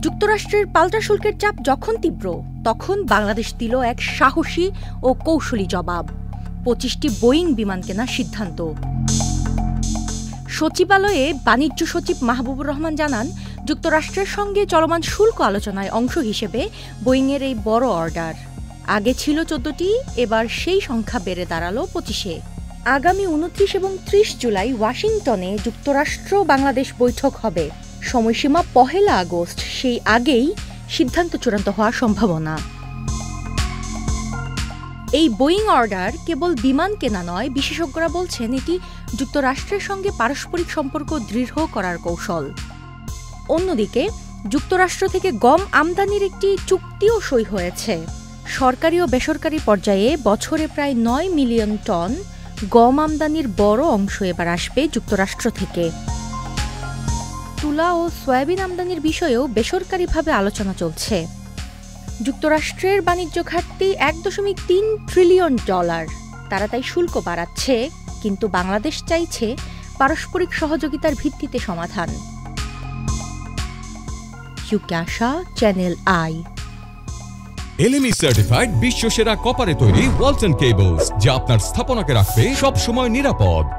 যুক্তরাষ্ট্রের পাল্টা শুল্কের চাপ যখন তীব্র, তখন বাংলাদেশ দিল এক সাহসী ও কৌশলী জবাব। ২৫টি বোয়িং বিমান কেনার সিদ্ধান্ত। সচিবালয়ে বাণিজ্য সচিব মাহবুবুর রহমান জানান, যুক্তরাষ্ট্রের সঙ্গে চলমান শুল্ক আলোচনায় অংশ হিসেবে বোয়িংয়ের এই বড় অর্ডার। আগে ছিল ১৪টি, এবার সেই সংখ্যা বেড়ে দাঁড়ালো ২৫-এ। আগামী ২৯ এবং ৩০ জুলাই ওয়াশিংটনে যুক্তরাষ্ট্র বাংলাদেশ বৈঠক হবে। সময়সীমা ১ আগস্ট, সেই আগেই সিদ্ধান্ত চূড়ান্ত হওয়ার সম্ভাবনা। এই বোয়িং অর্ডার কেবল বিমান কেনা নয়, বিশেষজ্ঞরা বলছেন এটি যুক্তরাষ্ট্রের সঙ্গে পারস্পরিক সম্পর্ক দৃঢ় করার কৌশল। অন্যদিকে যুক্তরাষ্ট্র থেকে গম আমদানির একটি চুক্তিও সই হয়েছে। সরকারি ও বেসরকারি পর্যায়ে বছরে প্রায় ৯ মিলিয়ন টন গম আমদানির বড় অংশ এবার আসবে যুক্তরাষ্ট্র থেকে। তুলা ও সয়াবিন আমদানির বিষয়েও বেসরকারিভাবে আলোচনা চলছে। যুক্তরাষ্ট্রের বাণিজ্য ঘাটতি $১.৩ ট্রিলিয়ন। তারা তাই শুল্ক বাড়াচ্ছে, কিন্তু বাংলাদেশ চাইছে পারস্পরিক সহযোগিতার ভিত্তিতে সমাধান। ইউক্যাশা, চ্যানেল আই। LME সার্টিফাইড বিশ্বসেরা কপারে তৈরি ওয়ালটন কেবলস, যা আপনার স্থাপনাকে রাখবে সব সময় নিরাপদ।